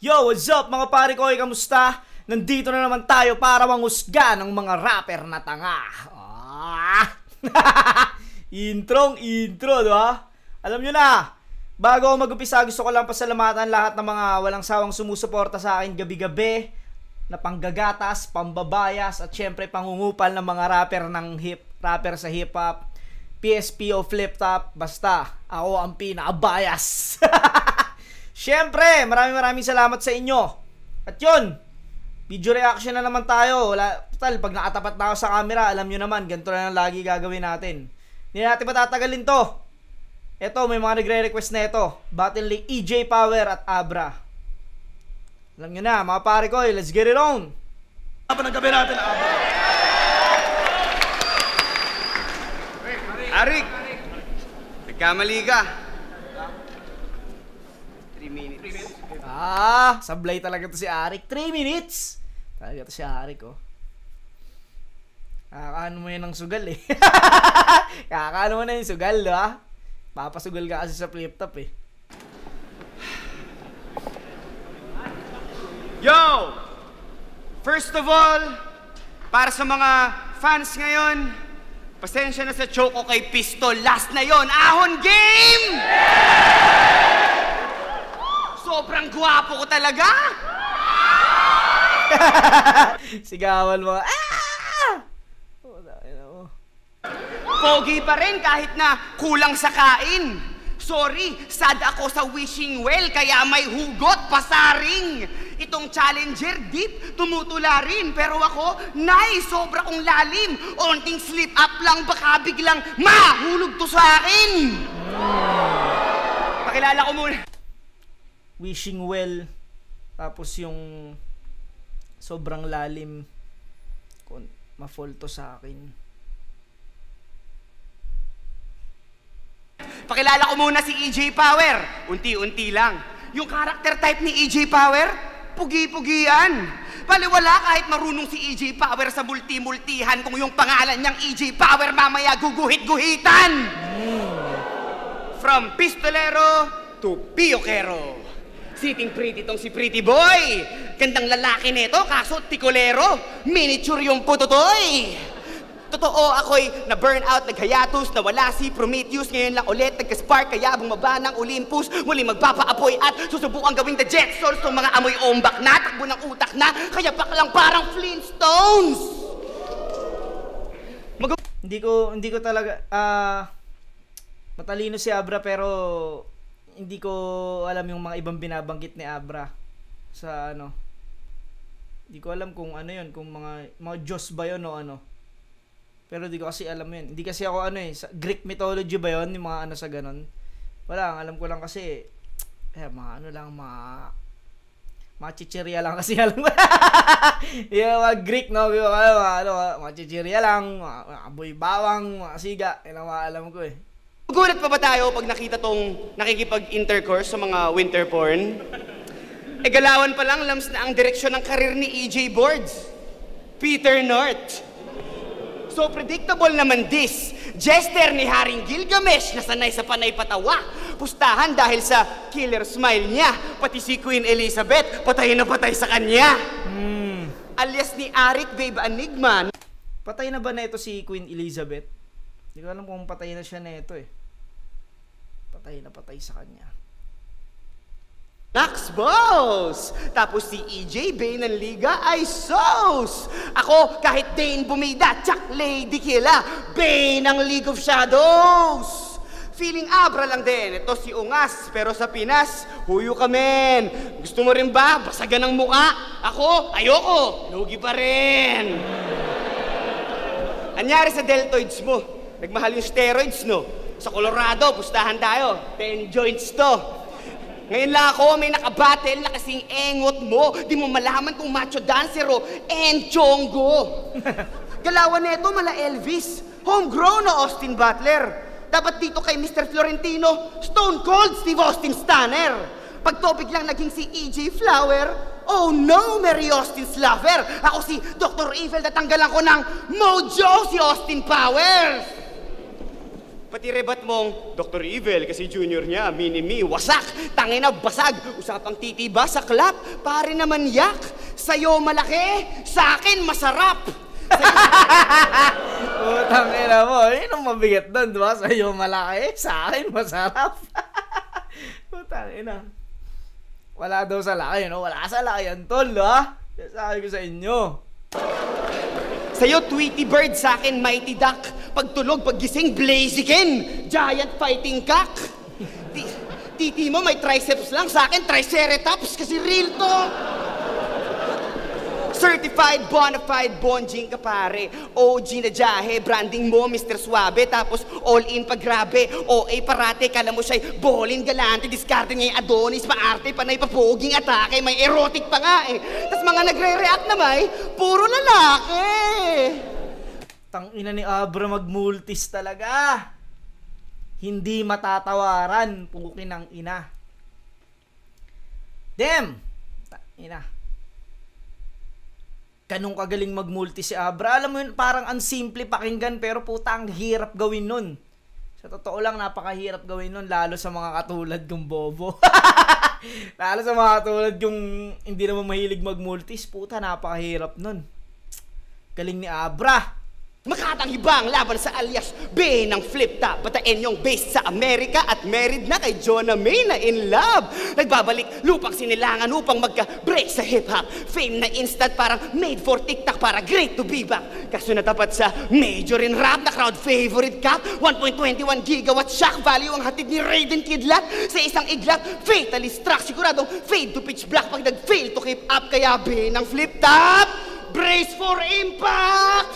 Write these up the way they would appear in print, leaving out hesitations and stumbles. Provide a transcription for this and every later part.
Yo, what's up mga pare ko? Kamusta? Nandito na naman tayo para manghusga ng mga rapper na tanga. Intro, diba? Alam nyo na, bago ako mag-upisa, gusto ko lang pasalamatan lahat ng mga walang sawang sumusuporta sa akin gabi-gabi, na panggagatas, pambabayas, at syempre pangungupal ng mga rapper sa hip-hop, PSP o flip-top, basta ako ang pinaka-bias. Syempre, maraming salamat sa inyo. At yun, video reaction na naman tayo. Pag nakatapat na ako sa camera, alam nyo naman, ganito na lang lagi gagawin natin. Hindi natin patatagalin to. Eto, may mga nagre-request na ito. Battle League EJ Power at Abra. Alam nyo na, mga pare ko, let's get it on. Apa ng gabi natin, Abra? Arik, nagkamali ka. 3 minutes. Sablay talaga to si Arik. 3 minutes. Talaga to si Arik, oh. Kakaano mo yan ng sugal, eh. Kakaano mo na yung sugal, ha? Papasugal ka kasi sa flip top, eh. Yo! First of all, para sa mga fans ngayon, pasensya na sa choke ko kay Pistol. Last na yon. Ahon game! Sobrang gwapo ko talaga! Sigawan mo. Pogi pa rin kahit na kulang sa kain. Sorry, sad ako sa wishing well kaya may hugot, pasaring. Itong challenger deep, tumutula rin. Pero ako, nice, sobra kong lalim. Onting slip up lang, baka biglang mahulog to sa akin. Pakilala ko muna. Wishing well, tapos yung sobrang lalim, ma-fall to sa akin. Pakilala ko muna si EJ Power. Unti-unti lang. Yung character type ni EJ Power, pugi-pugian. Paliwala kahit marunong si EJ Power sa multi-multihan kung yung pangalan niyang EJ Power mamaya guguhit-guhitan. From pistolero to piyokero. Sitting pretty tong si Pretty Boy. Gandang lalaki nito, kaso tikolero. Miniature yung putotoy. Totoo, ako'y na-burnout, naghayatus, nawala si Prometheus. Ngayon lang ulit, nagka-spark, kaya bumaba ng Olympus. Muli magpapaapoy at susubukan gawing the Jetsons. Itong mga amoy ombak na, takbo ng utak na, kaya lang parang Flintstones. Hindi ko talaga, matalino si Abra pero hindi ko alam yung mga ibang binabanggit ni Abra sa ano. Hindi ko alam kung ano yun, kung mga Diyos ba yun o ano. Pero hindi ko kasi alam yun. Hindi kasi ako sa Greek mythology ba yun, yung mga sa ganon. Wala, alam ko lang kasi, mga mga chichirya lang kasi alam ko. Yung mga Greek, no? Mga chichirya lang, mga aboy bawang, mga siga. Yan ang mga alam ko, eh. Gulat pa ba tayo pag nakita tong nakikipag-intercourse sa mga winter porn? Galawan pa lang, lams na ang direksyon ng karir ni EJ Boards. Peter North. So predictable naman this. Jester ni Haring Gilgamesh na sanay sa panay patawa. Pustahan dahil sa killer smile niya. Pati si Queen Elizabeth, patay na patay sa kanya. Alias ni Arik Babe Enigma. Patay na ba na ito si Queen Elizabeth? Hindi ko alam kung patay na siya na ito, eh. Patay sa kanya. Nax boss! Tapos si EJ Bay ng Liga ay sauce! Ako, kahit Dane bumida, Chuck Lady Killa, Bay ng League of Shadows! Feeling Abra lang din. Ito si Ungas, pero sa Pinas, huyo ka men. Gusto mo rin ba? Basagan ng muka. Ako, ayoko. Lugi pa rin. Anyari sa deltoids mo? Nagmahal yung steroids, no? Sa Colorado, pustahan tayo. 10 joints to. Ngayon lang ako may nakabattle na kasing engot mo. Di mo malaman kung macho dancer o enchongo. Galawan neto mala Elvis. Homegrown o Austin Butler. Dapat dito kay Mr. Florentino, Stone Cold Steve Austin Stunner. Pag topic lang naging si EJ Flower, oh no, Mary Austin's lover. Ako si Dr. Evil, natanggalan ko ng mojo si Austin Powers. Pati rebat mong Dr. Evil kasi junior niya, mini-me, wasak, tangina, basag, usapang titiba, saklap, pare naman yak, sa'yo malaki, sa akin masarap. Putang ina mo, yun ang mabigat doon, diba? Sa'yo malaki, sa akin masarap. Putang ina. Wala daw sa laki, no? Wala sa laki yan, tol, ha? Sabi ko sa inyo. Sa'yo, Tweety Bird, sa akin, Mighty Duck. Pagtulog, paggising, Blaziken. Giant fighting cock. Titi mo, may triceps lang. Sa akin, Triceratops, kasi real to. Certified, bonafide, bonjing ka pare. OG na jahe, branding mo, Mr. Suave. Tapos all-in pa grabe. OA parate, kala mo siya'y ballin, galante. Discarte niya yung Adonis, maarte, panay papoging atake. May erotic pa nga eh. Tapos mga nagre-react na may, puro lalaki. Tangina ni Abra magmultis talaga. Hindi matatawaran, pukin ng ina. Damn! Ina. Ganun kagaling magmulti si Abra. Alam mo yun, parang ang simple pakinggan pero puta ang hirap gawin nun. Sa totoo lang, napakahirap gawin nun lalo sa mga katulad kong bobo. Lalo sa mga katulad yung hindi naman mahilig magmultis. Puta, napakahirap nun. Galing ni Abra. Makatang hibang laban sa alias B ng flip top. Batain yung based sa Amerika at married na kay Jonah May na in love. Nagbabalik lupang sinilangan upang magka-break sa hip-hop. Fame na instant parang made for TikTok para great to be back. Kaso natapat sa major in rap na crowd favorite cap. 1.21 gigawatt shock value ang hatid ni Raiden Kidlat. Sa isang iglat, fatally struck. Siguradong fade to pitch black pag nag-fail to keep up. Kaya B ng flip top, brace for impact!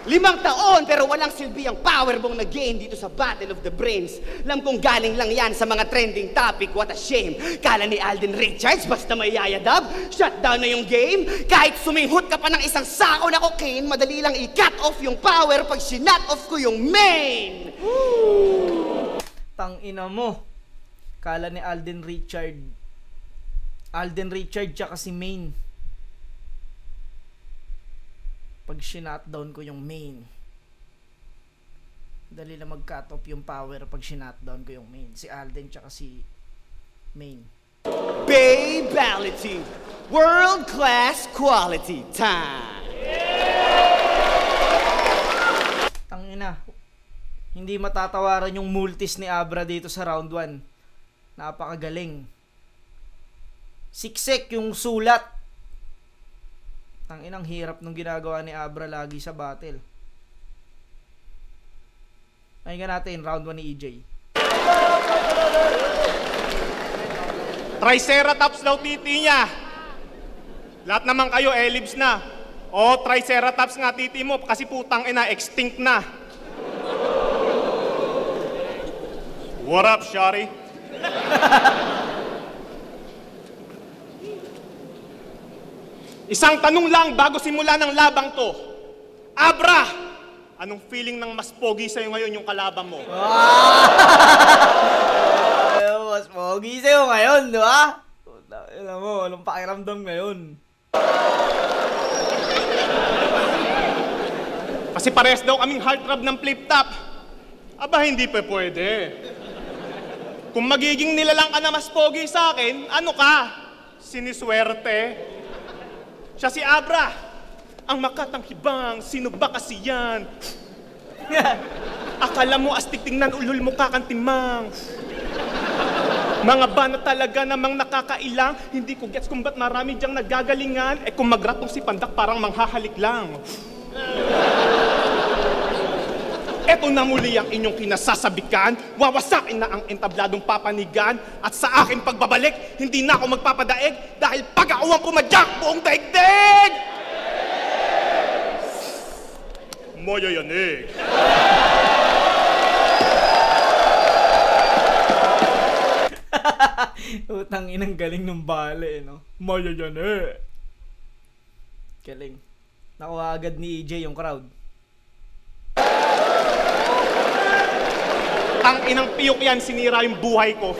5 taon pero walang silbi ang powerbomb na game dito sa Battle of the Brains. Alam kong galing lang yan sa mga trending topic, what a shame. Kala ni Alden Richards basta may yayadab, shutdown na yung game. Kahit suminghot ka pa ng isang sako na cocaine, madali lang i-cut off yung power pag sinut off ko yung main. Tangina mo. Kala ni Alden Richard tsaka si Main. Pag sinutdown ko yung Main, dali lang mag-cut off yung power pag sinutdown ko yung Main. Si Alden tsaka si Main. Babality, world class quality time. Tangina, hindi matatawaran yung multis ni Abra dito sa round 1. Napakagaling. Siksik yung sulat. Tanginang hirap nung ginagawa ni Abra lagi sa battle. Pakinggan natin round 1 ni EJ. Triceratops daw titi niya. Lahat naman kayo elibs na. O Triceratops nga titi mo kasi putang ina extinct na. What up, Shari? Isang tanong lang bago simula ng labang to. Abra, anong feeling ng mas pogi sa'yo ngayon yung kalaban mo? Mas pogi sa'yo ngayon, di ba? Alam mo, anong pakiramdam ngayon? Kasi pares daw kaming heartthrob ng flip-top. Aba, hindi pa pwede. Kung magiging nilalang ka na mas pogi sa akin, ano ka? Siniswerte. Siya si Abra, ang makatanghibang, sino ba kasi yan? Akala mo astig tingnan ulul mo kakantimang. Mga bana talaga namang nakakailang, hindi ko gets kung ba't marami diyang nagagalingan, kung magratong si Pandak parang manghahalik lang. Eto na muli ang inyong kinasasabikan, wawasakin na ang entabladong papanigan, at sa aking pagbabalik, hindi na ako magpapadaig dahil pag-auwang ko madyak buong daigdig! Mayayanig. Utang inang galing ng bale, no? Mayayanig. Galing. Nakuha agad ni EJ yung crowd. Tang inang piyok yan, sinira yung buhay ko.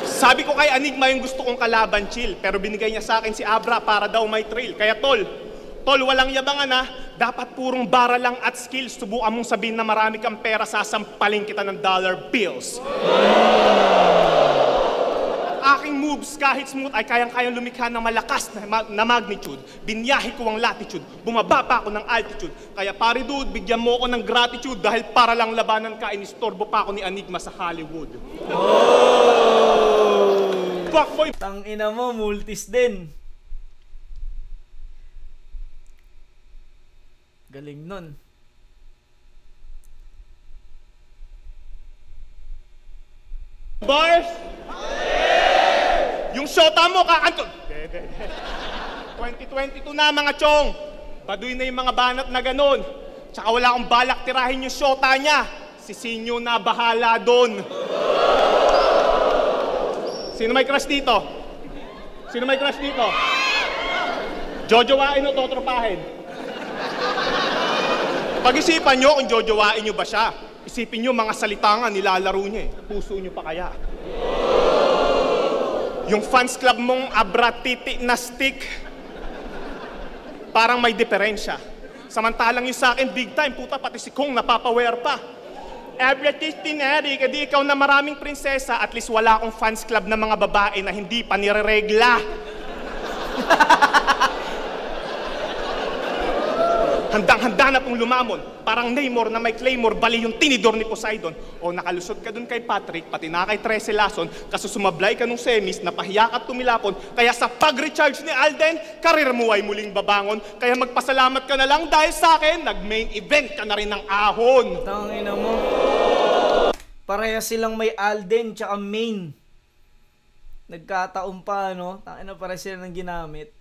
Sabi ko kay Enigma yung gusto kong kalaban, chill. Pero binigay niya sa akin si Abra para daw may trail. Kaya tol, Tol, walang yabangan ha. Dapat purong bara lang at skills. Subukan mong sabihin na marami kang pera, sasampalin kita ng dollar bills. Aking moves kahit smooth ay kayang-kayang lumikha ng malakas na magnitude. Binyahe ko ang latitude, bumaba pa ako ng altitude. Kaya pare dude, bigyan mo ako ng gratitude dahil para lang labanan ka, inistorbo pa ako ni Enigma sa Hollywood. Fuckboy! Tangina mo, multis din. Galing nun. Bars? Yung shota mo, kakantog. 2022 na mga chong. Baduy na yung mga banat na ganun. Tsaka wala akong balak tirahin yung shota niya. Si Sinyo na bahala doon. Sino may crush dito? Sino may crush dito? Jojowain o totropahin? Pag-isipan nyo kung jojowain nyo ba siya. Isipin nyo mga salita nga nilalaro niya eh. Puso nyo pa kaya? Yung fans club mong abra-titi na stick, parang may diferensya. Samantalang yung sa akin, big time, puta, pati si Kong napapawear pa. Abra-titi na, di ikaw na maraming prinsesa, at least wala akong fans club na mga babae na hindi pa nireregla. Handang-handa na pong lumamon. Parang Namor na may claymore, bali yung tinidor ni Poseidon. O nakalusot ka dun kay Patrick, pati na kay Trece Lason, kaso sumablay ka nung semis, napahiya ka at tumilapon. Kaya sa pag-recharge ni Alden, karir mo ay muling babangon. Kaya magpasalamat ka na lang dahil sa akin, nag-main event ka na rin ng ahon. Tangina mo. Pareha silang may Alden tsaka main. Nagkataon pa, no? Tangina, pareha sila ng ginamit.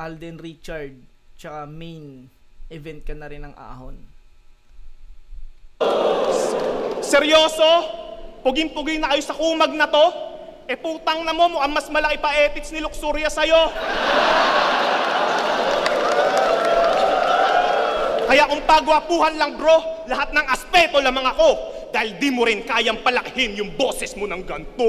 Alden Richard, tsaka main event ka na rin ng ahon. Seryoso? Puging-puging na kayo sa kumag na to? E putang na mo, mukhang mas malaki pa ethics ni Luxuria sa'yo. Kaya kung pagwapuhan lang bro, lahat ng aspeto lamang ako. Dahil di mo rin kayang palakihin yung boses mo ng ganto.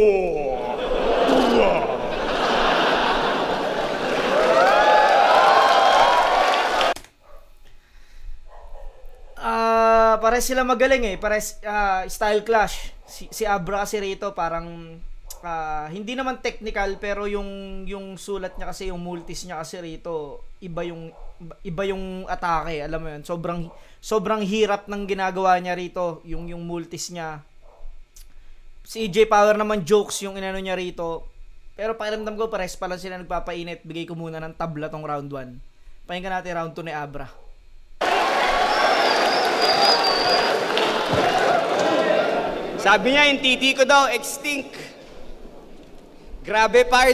Pares sila magaling eh. Pares style clash. Si Abra kasi rito parang hindi naman technical pero yung sulat niya kasi, yung multis niya kasi rito iba yung atake, alam mo yun. Sobrang hirap ng ginagawa niya rito, yung multis niya. Si EJ Power naman jokes yung inano niya rito. Pero pakiramdam ko pares pala sila nagpapainit. Bigay ko muna ng tabla tong round 1. Pakinggan natin round 2 ni Abra. Sabi niya, yung titi ko daw, extinct. Grabe, pard.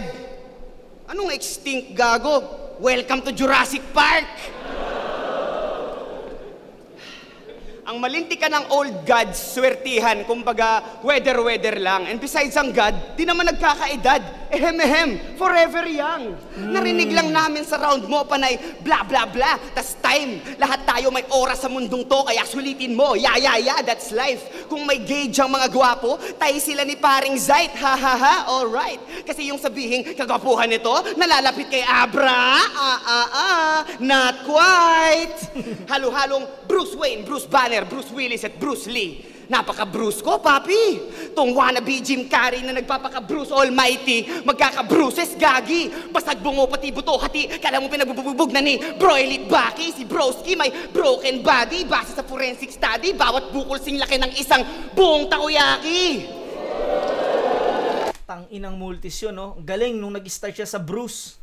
Anong extinct, gago? Welcome to Jurassic Park! Ang malinti ka ng old gods, swertihan, kumbaga, weather lang. And besides ang God, di naman nagkakaedad. Ehem, forever young. Narinig lang namin sa round mo, panay, bla bla bla. Tas time, lahat tayo may oras sa mundong to, kaya sulitin mo. Yeah, that's life. Kung may gauge ang mga gwapo, tayo sila ni paring Zait. Ha, alright. Kasi yung sabihin, kagwapuhan nito, nalalapit kay Abra. Not quite. Halo-halong Bruce Wayne, Bruce Banner, Bruce Willis at Bruce Lee. Napaka-Bruce ko, papi. Tong wannabe Jim Carrey na nagpapaka-Bruce Almighty, magkaka-Bruces, gagi. Basag bungo, pati buto, hati. Kala mo pinagbububog na ni Broilit Baki. Si Broski may broken body. Base sa forensic study, bawat bukol sing laki ng isang buong takoyaki. Tang-inang multis yun, no? Galing nung nag-start siya sa Bruce.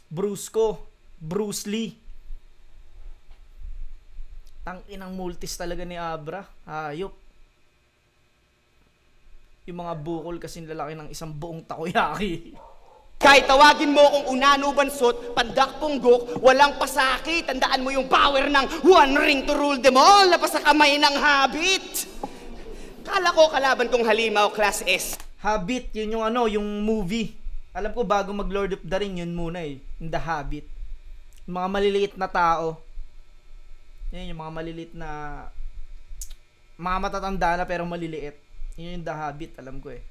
Bruce ko. Bruce Lee. Tang-inang multis talaga ni Abra. Hayop. Yung mga bukol kasing lalaki ng isang buong takoyaki. Kahit tawagin mo kung unano bansot, pandak punggok, walang pasakit. Tandaan mo yung power ng one ring to rule them all, lapas sa kamay ng habit. Kala ko kalaban kong halimaw, class S. Habit, yun yung ano, yung movie. Alam ko bago mag Lord of the Ring, yun muna eh. Yung The Habit. Yung mga maliliit na tao. Yan yung mga maliliit na mga matatanda na pero maliliit. Yun yung The Habit, alam ko eh.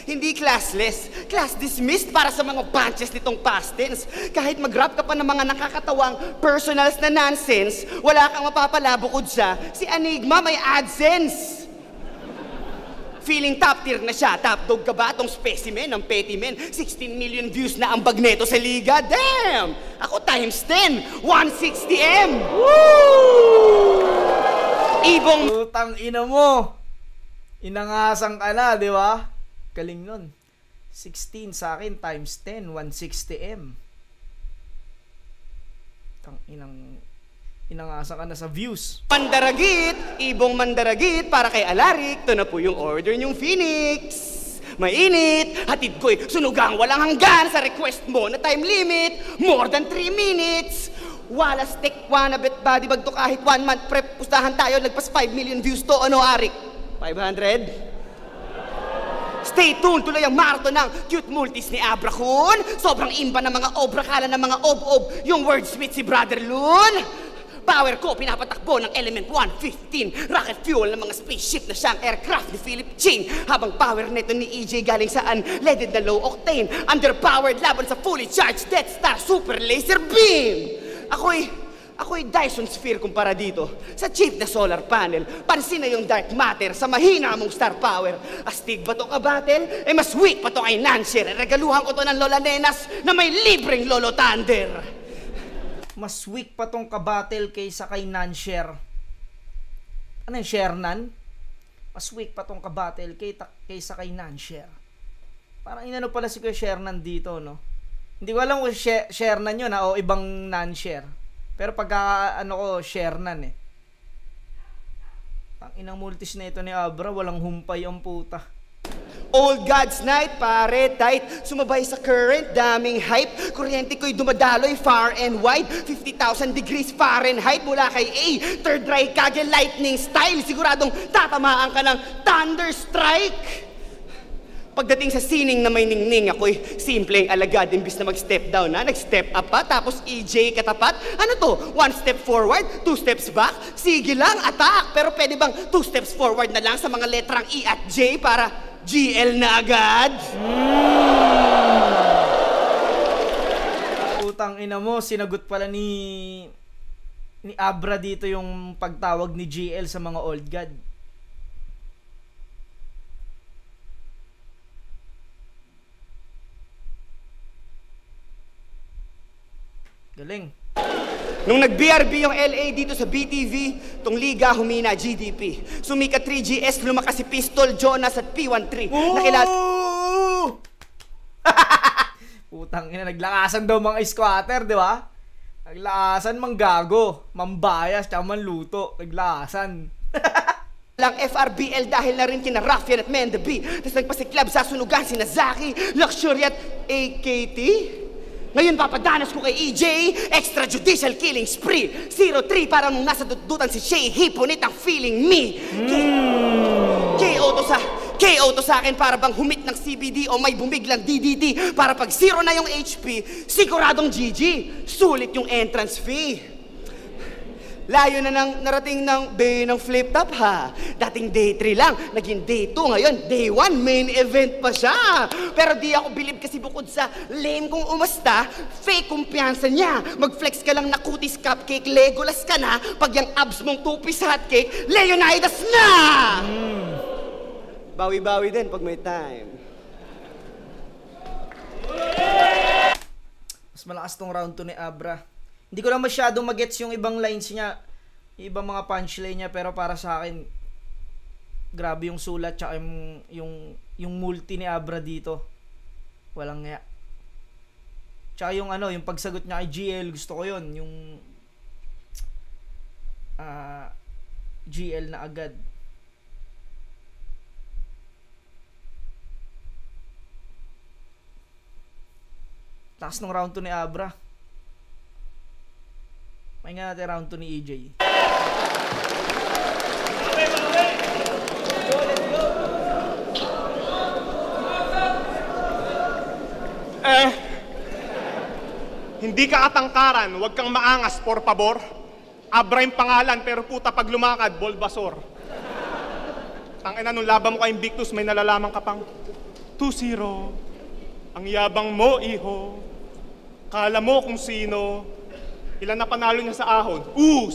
Hindi classless. Class dismissed para sa mga bunches nitong past tense. Kahit mag-rap ka pa ng mga nakakatawang personals na nonsense, wala kang mapapala bukod sa si Enigma may AdSense. Feeling top tier na siya. Top dog ka ba tong specimen ng petty men? 16 million views na ang bag neto sa liga. Damn! Ako times 10. 160M! Woo! Ibong... Putang ina mo. Inangasang ka na, di ba? Galing nun. 16 sa akin times 10, 160M. Tang inang... Inangasang ka na sa views. Mandaragit, ibong mandaragit para kay Alaric. Ito na po yung order niyong Phoenix. Mainit, hatid ko'y sunugang walang hanggan sa request mo na time limit. More than 3 minutes. Wala stick, wanna bet body bag to kahit 1 month prep. Pustahan tayo, lagpas 5 million views to. Ano, Arik? 500? Stay tuned, tuloy ang marathon ng cute multis ni Abra Kun. Sobrang imba ng mga obra, kala ng mga ob-ob. Yung wordsmith si Brother Loon. Power ko, pinapatakbo ng Element 115. Rocket fuel ng mga spaceship na siyang aircraft ni Philip Ching. Habang power neto ni EJ galing sa unleaded na low octane. Underpowered laban sa fully charged Death Star Super Laser Beam. Ako'y Dyson Sphere kumpara dito. Sa cheap na solar panel, pansin na yung dark matter sa mahina mong star power. Astig ba to ka battle? Eh mas weak pa to kay Nancer. Regaluhan ko to ng Lola Nenas na may libreng Lolo Thunder. Mas weak pa tong kabattle kaysa kay Nancer. Ano yung Shernan? Mas weak pa tong kabattle kaysa kay Nancer. Parang inano pala si Kuya Shernan dito, no? Hindi ko alam kung Shernan yun, o ibang Nancer. Pero pagka, ano ko, Shernan, eh. Inang multis na ito ni Abra, walang humpay ang puta. Old God's Night, pare, tight. Sumabay sa current, daming hype. Kuryente ko'y dumadaloy far and wide. 50,000 degrees Fahrenheit mula kay A. Third eye kage lightning style. Siguradong tatamaan ka ng thunderstrike. Pagdating sa sining na may ningning, ako'y simpleng alagad. Imbis na mag-step down na, nag-step up pa. Tapos EJ katapat. Ano to? 1 step forward, 2 steps back? Sige lang, attack. Pero pwede bang 2 steps forward na lang sa mga letrang E at J para GL na agad? Putang ina mo, sinagot pala ni Abra dito yung pagtawag ni GL sa mga old god. Galing. Nung nag-BRB yung LA dito sa BTV, tong liga humina GDP. Sumika 3GS, lumakas si Pistol, Jonas at P13. Nakilala... Putang ina, naglakasan daw mga squatter, di ba? Naglakasan manggago, mambayas, tsaka manluto. Naglakasan. lang FRBL dahil na rin kina Raffian at Mendabi. Tapos nagpasiklab sa sunugan si Nazaki, Luxury at AKT. Ngayon papadanas ko kay EJ, extrajudicial killing spree. 0-3 para nung nasa dudutan si Shay Hiponit ang feeling me. KO to sa akin para bang humit ng CBD o may bumiglang DDT. Para pag 0 na yung HP, siguradong GG. Sulit yung entrance fee. Layo na nang narating ng bay ng flip top ha. Dating day 3 lang, naging day 2 ngayon, day 1, main event pa siya. Pero di ako bilib kasi bukod sa lame kong umasta, fake kumpiyansa niya. Mag-flex ka lang na kutis cupcake, Legolas ka na. Pag yung abs mong two-piece hotcake, Leonidas na! Bawi-bawi din pag may time. Mas malakas tong round 2 ni Abra. Hindi ko lang masyadong magets yung ibang lines niya, ibang mga punchline niya, pero para sa akin grabe yung sulat tsaka yung multi ni Abra dito. Walang nga. Tsaka yung ano, yung pagsagot niya kay GL, gusto ko yun, yung GL na agad. Taas ng round 2 ni Abra. May nga natin round 2 ni EJ. Hindi ka katangkaran, huwag kang maangas, por pabor. Abra yung pangalan, pero puta pag lumakad, Bulbasaur. Tangina nung laban mo kay Invictus, may nalalaman ka pang 2-0. Ang yabang mo, iho. Kala mo kung sino. Ilan na panalo niya sa ahon? 0.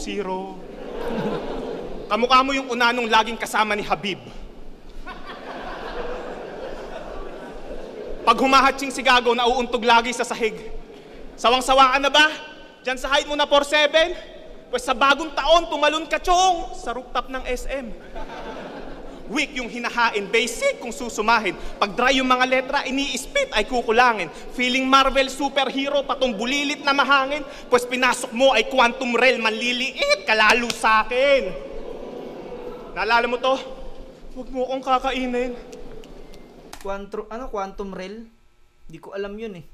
Kamukha mo yung unanong laging kasama ni Habib. Pag humahatsing si Gago, nauuntog lagi sa sahig. Sawang-sawa ka na ba? Diyan sa height mo na 4'7"? Pues sa bagong taon, tumalon ka, chong, sa rooftop ng SM. Weak yung hinahain, basic kung susumahin. Pag dry yung mga letra, ini-spit ay kukulangin. Feeling Marvel superhero, patong bulilit na mahangin. Pues pinasok mo ay quantum realm, manliliit ka lalo sa akin. Naalala mo to? Huwag mo akong kakainin. Quantum Rail? Hindi ko alam yun eh.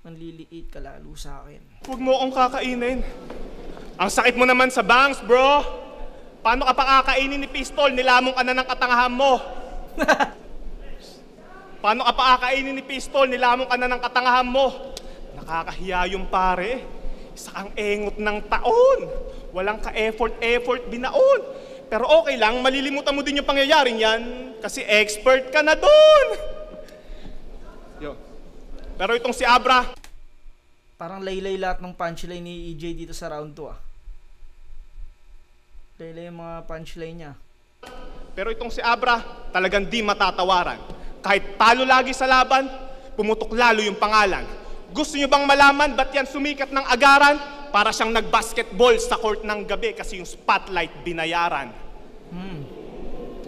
Manliliit ka lalo sa akin. Huwag mo akong kakainin. Ang sakit mo naman sa bangs, bro. Paano ka pa kakainin ni Pistol? Nilamong ka na ng katangahan mo. Paano ka pa kakainin ni Pistol? Nilamong ka na ng katangahan mo. Nakakahiya yung pare. Isa kang engot ng taon. Walang ka-effort binaon. Pero okay lang, malilimutan mo din yung pangyayaring yan. Kasi expert ka na doon. Yo. Pero itong si Abra, Parang laylay lahat ng punchline ni EJ dito sa round 2 ah. Laylay yung mga punchline niya. pero itong si Abra, talagang di matatawaran. Kahit talo lagi sa laban, pumutok lalo yung pangalan. Gusto nyo bang malaman ba't yan sumikat ng agaran? Para siyang nag-basketball sa court ng gabi kasi yung spotlight binayaran.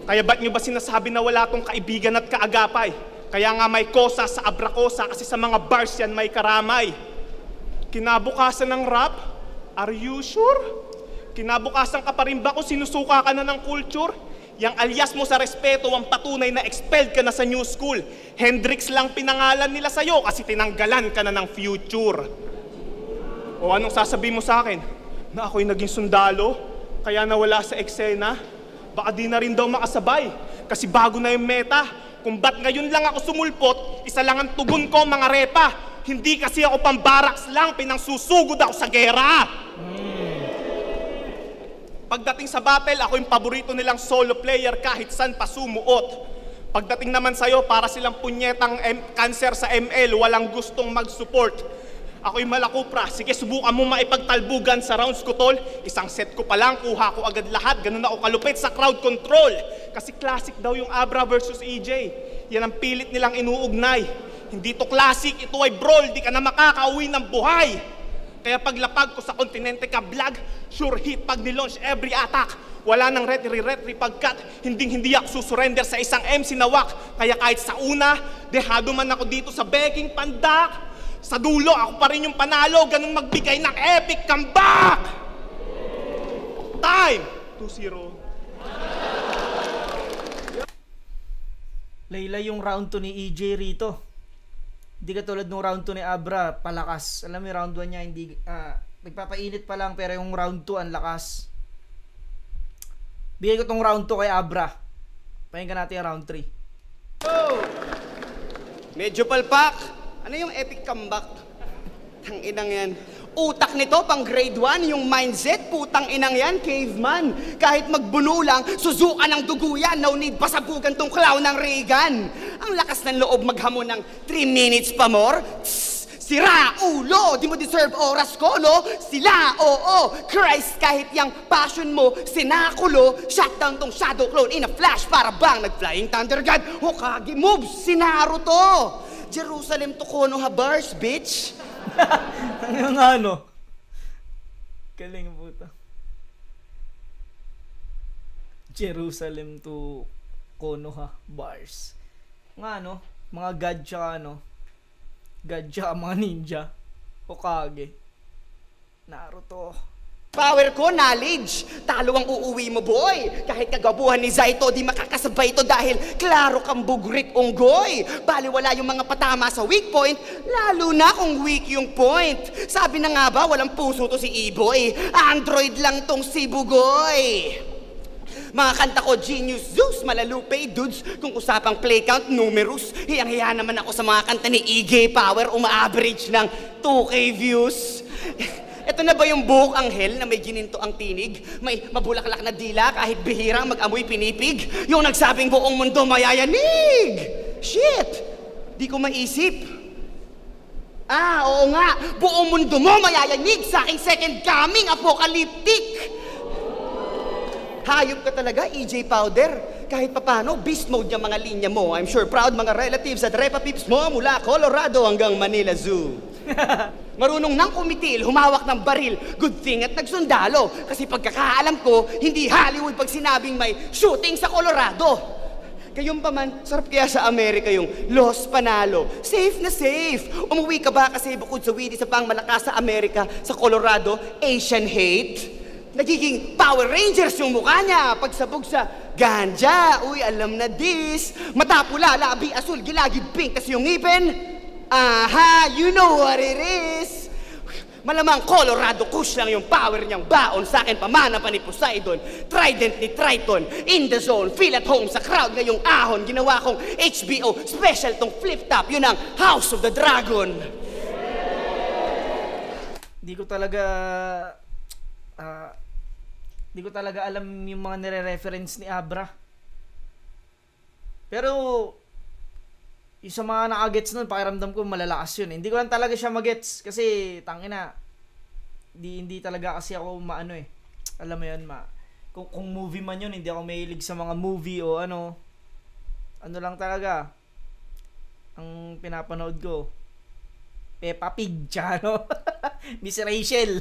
Kaya ba't nyo ba sinasabi na wala tong kaibigan at kaagapay? Kaya nga may kosa sa Abrakosa kasi sa mga bars yan may karamay. Kinabukasan ng rap? Are you sure? Kinabukasan ka pa rin ba kung sinusuka ka na ng culture? Yang alias mo sa respeto ang patunay na expelled ka na sa new school. Hendrix lang pinangalan nila sa'yo kasi tinanggalan ka na ng future. O anong sasabihin mo sa akin? Na ako'y naging sundalo? Kaya nawala sa eksena? Baka di na rin daw makasabay. Kasi bago na yung meta. Kung ba't ngayon lang ako sumulpot, isa lang ang tugon ko mga repa. Hindi kasi ako pambaraks lang, pinangsusugod ako sa gera. Pagdating sa battle, ako yung paborito nilang solo player kahit saan pa sumuot. Pagdating naman sa'yo, para silang punyetang cancer sa ML, walang gustong mag-support. Ako yung malakupra, sige subukan mo maipagtalbugan sa rounds ko tol. Isang set ko pa lang, kuha ko agad lahat, ganun ako kalupit sa crowd control. Kasi classic daw yung Abra versus EJ. Yan ang pilit nilang inuugnay. Hindi to classic, ito ay brawl, di ka na makakauwi ng buhay. Kaya paglapag ko sa kontinente ka vlog, sure hit pag nilaunch every attack. Wala nang retry pagkat, hindi ako susurrender sa isang MC na wak. Kaya kahit sa una, dehado man ako dito sa begging pandak. Sa dulo, ako pa rin yung panalo, ganun magbigay ng epic comeback! Time! 2-0. Laylay yung round 2 ni EJ rito. Hindi katulad nung round 2 ni Abra, palakas. Alam mo yung round 1 niya, hindi, nagpapainit pa lang, pero yung round 2, ang lakas. Bigay ko tong round 2 kay Abra. Pakinggan natin yung round 3. Oh! Medyo palpak. Ano yung epic comeback? Tang inang yan. Utak nito pang grade 1, yung mindset, putang inang yan, caveman. Kahit magbuno lang, suzukan ng dugo yan, no need pasabugan tong clown ng Reagan. Ang lakas ng loob maghamon ng 3 minutes pa more. Sira, ulo, di mo deserve oras ko, no? Sila, oo, Christ, kahit yung passion mo, sinakulo, shutdown tong shadow clone in a flash, para bang nag-flying thunder god, Hokage moves, sinaro to. Jerusalem to Konoha bars, bitch. Ang ano? Galing ang puta. Jerusalem to Konoha bars. Nga ano? Mga god tsaka ano? God tsaka mga ninja. Hokage. Naruto. Power ko, knowledge. Talo ang uuwi mo, boy. Kahit kagabuhan ni Zaito, di makakasabay ito dahil klaro kang bugrit unggoy. Baliwala yung mga patama sa weak point, lalo na kung weak yung point. Sabi na nga ba, walang puso to si E-boy. Android lang tong si Bugoy. Mga kanta ko, Genius Zeus, Malalupay, dudes. Kung usapang play count, numerous. Hiyang-hiya naman ako sa mga kanta ni EG Power, uma-average ng 2K views. Ito na ba yung buhok anghel na may gininto ang tinig? May mabulaklak na dila kahit bihirang mag-amoy pinipig? Yung nagsabing buong mundo mayayanig! Shit! Di ko maisip. Oo nga, buong mundo mo mayayanig sa aking second coming, apocalyptic! Hayop ka talaga, EJ Powder. Kahit papano, beast mode yung mga linya mo. I'm sure proud mga relatives at repa peeps mo mula Colorado hanggang Manila Zoo. Marunong nang kumitil, humawak ng baril. Good thing at nagsundalo. Kasi pagkakaalam ko, hindi Hollywood pag sinabing may shooting sa Colorado. Kayong pa man, sarap kaya sa Amerika yung lost panalo. Safe na safe. Umuwi ka ba kasi bukod sa weedy sa pang malakas sa Amerika, sa Colorado, Asian hate? Nagiging Power Rangers yung mukha niya. Pagsabog sa ganja, uy, alam na this. Mata pula, labi asul, gilagid pink, tas yung ngipin. Aha, you know what it is. Malamang Colorado Kush lang yung power niyang baon. Sa akin pamana pa ni Poseidon, Trident ni Triton. In the zone, feel at home sa crowd ngayong ahon. Ginawa kong HBO special tong flip top. Yun ang House of the Dragon. Di ko talaga alam yung mga nire-reference ni Abra. Pero yung sa mga nakagets nun, pakiramdam ko malalakas yun. Hindi ko lang talaga siya magets kasi tangina. Hindi talaga kasi ako maano eh. Alam mo yun, kung movie man yun, hindi ako mahilig sa mga movie o ano. Ano lang talaga ang pinapanood ko. Peppa Pig, no? Miss Rachel.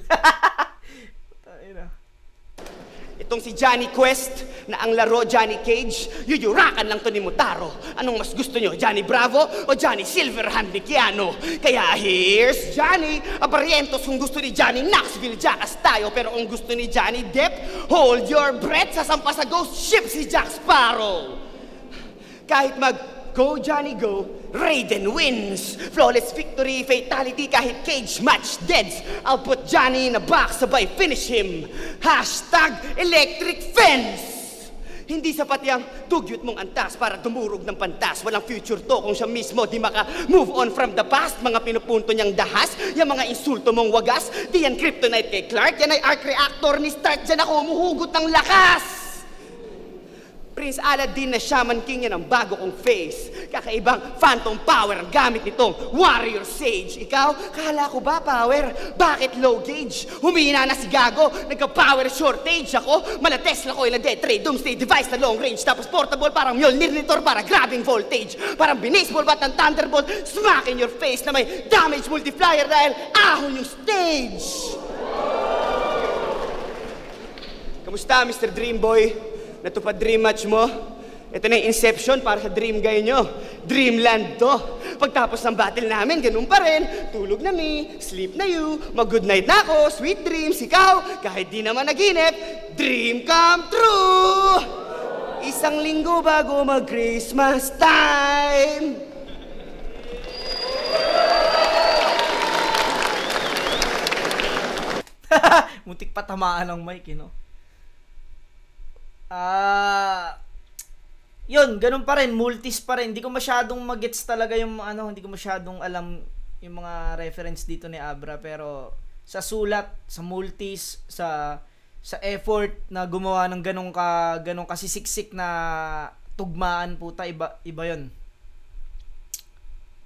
Itong si Johnny Quest na ang laro Johnny Cage, yuyurakan lang to ni Mutaro. Anong mas gusto nyo, Johnny Bravo o Johnny Silverhand ni Keanu? Kaya here's Johnny. Abarientos kung gusto ni Johnny Knoxville, Jackass tayo. Pero kung gusto ni Johnny Depp, hold your breath, sasampa sa ghost ship si Jack Sparrow. Kahit go Johnny go, Raiden wins. Flawless victory, fatality, kahit cage match deads. I'll put Johnny in a box, sabay finish him. Hashtag electric fence. Hindi sapat yung dugyot mong antas para dumurog ng pantas. Walang future to kung siya mismo di maka-move on from the past. Mga pinupunto niyang dahas, yung mga insulto mong wagas. Di yan kryptonite kay Clark, yan ay arc reactor ni Stark. Diyan ako umuhugot ng lakas. Prince Aladdin na Shaman King, yan ang bago kong face. Kakaibang phantom power ang gamit nitong warrior sage. Ikaw, kala ko ba power? Bakit low gauge? Humina na si Gago, nagka-power shortage ako. Mala Tesla ko, ilang trade doomsday device na long range. Tapos portable, parang Mjolnir Nitor para grabbing voltage. Parang binisball bat ng Thunderbolt, smack in your face na may damage multiplier dahil ahon yung stage. Kamusta, Mr. Dreamboy? Natupad dream match mo? Ito na yung Inception para sa dream guy nyo. Dreamland to. Pagtapos ng battle namin, ganun pa rin. Tulog na me, sleep na you, mag-good night na ako, sweet dreams. Ikaw, kahit di naman naginip, dream come true! Isang linggo bago mag-Christmas time! Muntik pa tamaan ng mic, you know? Yun, ganun pa rin, multis pa rin. Hindi ko masyadong magets talaga yung hindi ko masyadong alam yung mga reference dito ni Abra, pero sa sulat, sa multis, sa effort na gumawa ng ganong kasisiksik na tugmaan, puta, iba yun.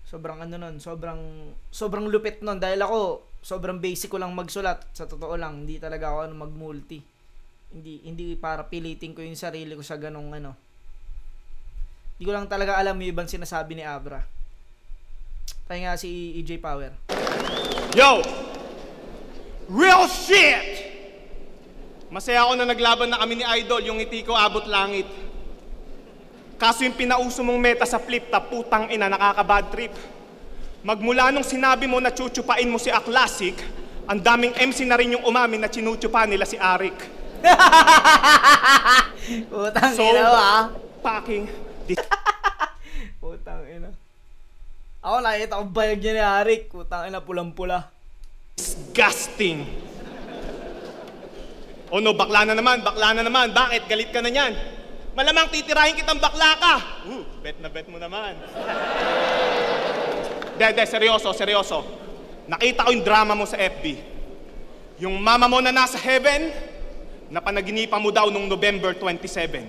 Sobrang sobrang lupit nun dahil ako sobrang basic ko lang magsulat, sa totoo lang, hindi talaga ako mag-multi. Hindi para pilitin ko yung sarili ko sa ganong Hindi ko lang talaga alam yung ibang sinasabi ni Abra. Tayo nga si EJ Power. Yo! Real shit! Masaya ako na naglaban na kami ni Idol, yung ngiti ko abot langit. Kaso yung pinauso mong meta sa flip top, putang ina, nakaka-bad trip. Magmula nung sinabi mo na chuchupain mo si A-Classic, ang daming MC na rin yung umamin na chinuchupa nila si Arik. Putang So, ina ba? fucking Putang ina. Ako nakita ko bayag niya ni Arik. Putang ina, pulang-pula. disgusting. Oh no, bakla na naman. Bakit? Galit ka na niyan. Malamang titirahin kitang bakla ka. Bet na bet mo naman. Seryoso. Nakita ko yung drama mo sa FB. Yung mama mo na nasa heaven, napanaginipan mo daw nung November 27.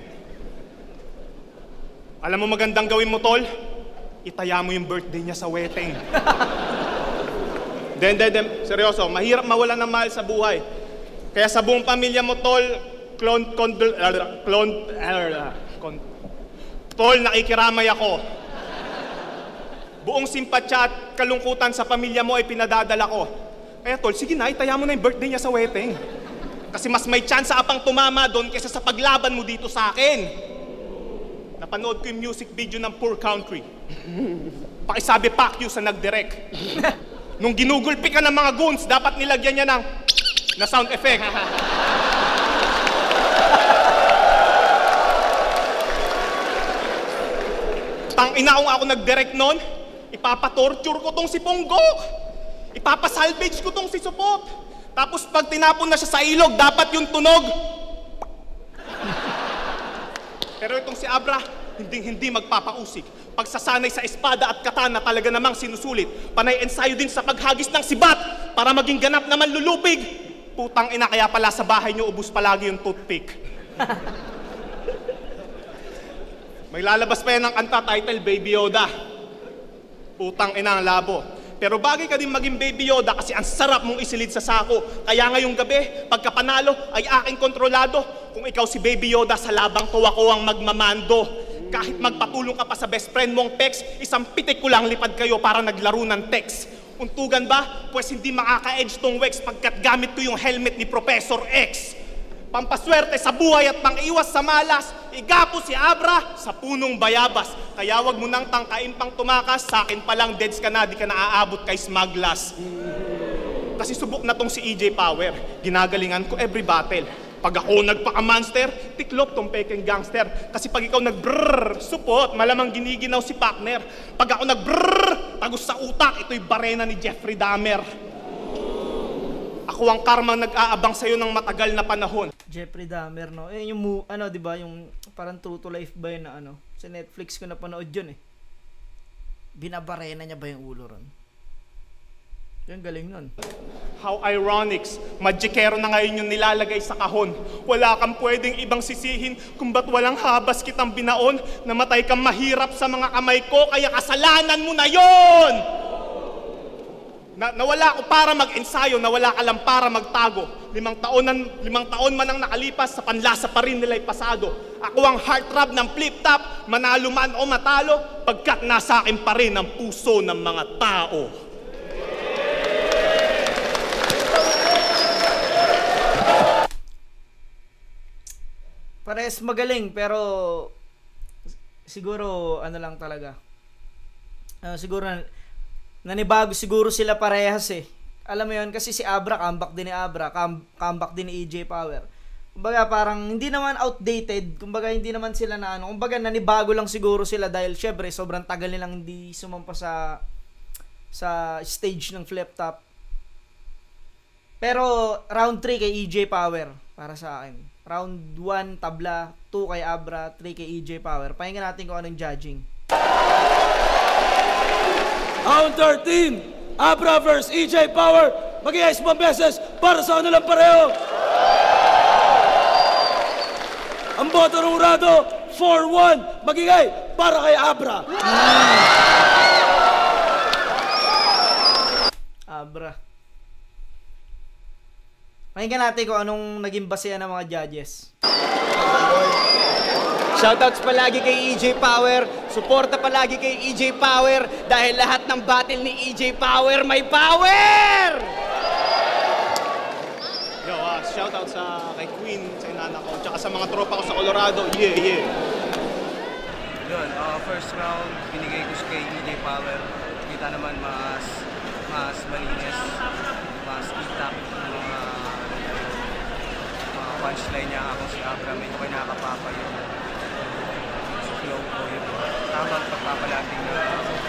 Alam mo magandang gawin mo, tol? Itaya mo yung birthday niya sa wedding. Seryoso, mahirap mawala ng mahal sa buhay. Kaya sa buong pamilya mo, tol, tol, nakikiramay ako. Buong simpatsya at kalungkutan sa pamilya mo ay pinadadala ko. Kaya tol, sige na, itaya mo na yung birthday niya sa wedding. Kasi mas may chance apang tumama doon kaysa sa paglaban mo dito sa akin. Napanood ko yung music video ng Poor Country. Pakisabi Pacquiao sa nag-direct. Nung ginugulpi ka ng mga goons, dapat nilagyan niya na sound effect. Tang-ina kung ako nag-direct nun, ipapatorture ko tong si Ponggok. Ipapasalvage ko tong si Supot. Tapos pag tinapon na siya sa ilog, dapat yung tunog. Pero itong si Abra, hindi magpapausig. Pagsasanay sa espada at katana talaga namang sinusulit. Panay ensayo din sa paghagis ng sibat para maging ganap naman lulupig. Putang ina, kaya pala sa bahay niyo ubus palagi yung toothpick. May lalabas pa yan ng kanta title, Baby Yoda. Putang ina ang labo. Pero bagay ka din maging Baby Yoda kasi ang sarap mong isilid sa sako. Kaya ngayong gabi, pagkapanalo ay aking kontrolado. Kung ikaw si Baby Yoda, sa labang ko ako ang magmamando. Kahit magpatulong ka pa sa best friend mong Pex, isang pitik ko lang lipad kayo para naglaro ng text. Untugan ba? Pues hindi makaka-edge tong Wex pagkat gamit ko yung helmet ni Professor X. Pampaswerte sa buhay at pang-iwas sa malas, igapo si Abra sa punong bayabas. Kaya wag mo nang tangkain pang tumakas, sa akin palang deads ka na, di ka naaabot kay Smaglas. Kasi subok na tong si EJ Power, ginagalingan ko every battle. Pag ako nagpaka-monster, tiklop tong peking gangster. Kasi pag ikaw nag-brrrr, Supot, malamang giniginaw si partner. Pag ako nag-brrrr, tagos sa utak, ito'y barena ni Jeffrey Dahmer. Ako ang karmang nag-aabang sa'yo ng matagal na panahon. Jeffrey Dahmer, no? Eh, yung, di ba, yung parang True to Life ba yun na sa Netflix ko napanood yun eh. Binabarena niya ba yung ulo ron? Yung galing nun. How ironic, magikero na ngayon yung nilalagay sa kahon. Wala kang pwedeng ibang sisihin kung ba't walang habas kitang binaon. Namatay kang mahirap sa mga kamay ko, kaya kasalanan mo na yon! Nawala ko para mag-ensayo, nawala ka lang para magtago. 5 taon man ang nakalipas, sa panlasa pa rin nila'y pasado. Ako ang heartthrob ng flip-top, manalo man o matalo, pagkat nasa akin pa rin ang puso ng mga tao. Parehas magaling, pero siguro lang talaga. Siguro nanibago siguro sila parehas eh. Alam mo yun, kasi si Abra, comeback din ni Abra, comeback din ni EJ Power. Kumbaga parang hindi naman outdated, kumbaga hindi naman sila na kumbaga nanibago lang siguro sila dahil syempre sobrang tagal nilang hindi sumampa sa stage ng flip top. Pero round 3 kay EJ Power para sa akin. Round 1 tabla, 2 kay Abra, 3 kay EJ Power. Pakinggan natin kung anong judging. Round 13, Abra vs. EJ Power. Mag-iayos 5 beses para sa kanilang pareho. Ang boto ng urado, 4-1. Magigay para kay Abra. Abra. Pakinggan natin kung anong naging basehan ng mga judges. Shoutouts palagi kay EJ Power. Suporta palagi kay EJ Power dahil lahat ng battle ni EJ Power may power! Yo, shoutout kay Queen, sa inana ko, tsaka sa mga tropa ko sa Colorado. Yeah. Yun, first round, binigay ko kay EJ Power. Kita naman mas malinis, mas itak ng mga punchline niya. Ako si Abra, medyo kayo nakakapapa yung flow ko, yung tamang pagpapalating na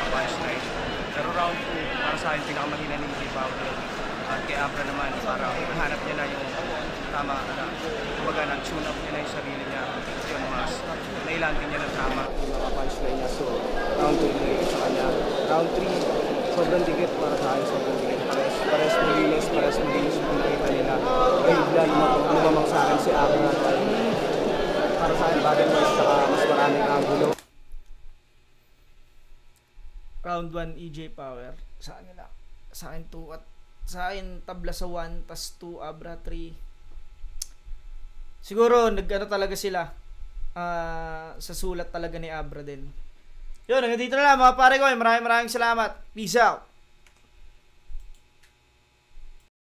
punchline. Pero round 2, para sa akin, pinakamahina ni EJ Power. At kay Abra naman, parang hanap niya na yung tama, kumbaga nag-tune up niya na yung sarili niya. Yun, mas nailantin niya ng tama yung mga punchline niya. So, round 2 binigay ko sa kanya. Round 3, sobrang dikit para sa akin, sobrang dikit. Pares malinis yung nakita nila. Bigla lumamang sa akin si Abra. Para sa akin, battle wise, saka mas maraming angulo. Round 1, EJ Power. Sa kanila. Sa akin 2 at sa akin tabla sa 1, tas 2, Abra 3. Siguro, nag-ano talaga sila. Sa sulat talaga ni Abra din. Yun, hanggang dito na lang mga pare ko. Maraming salamat. Peace out.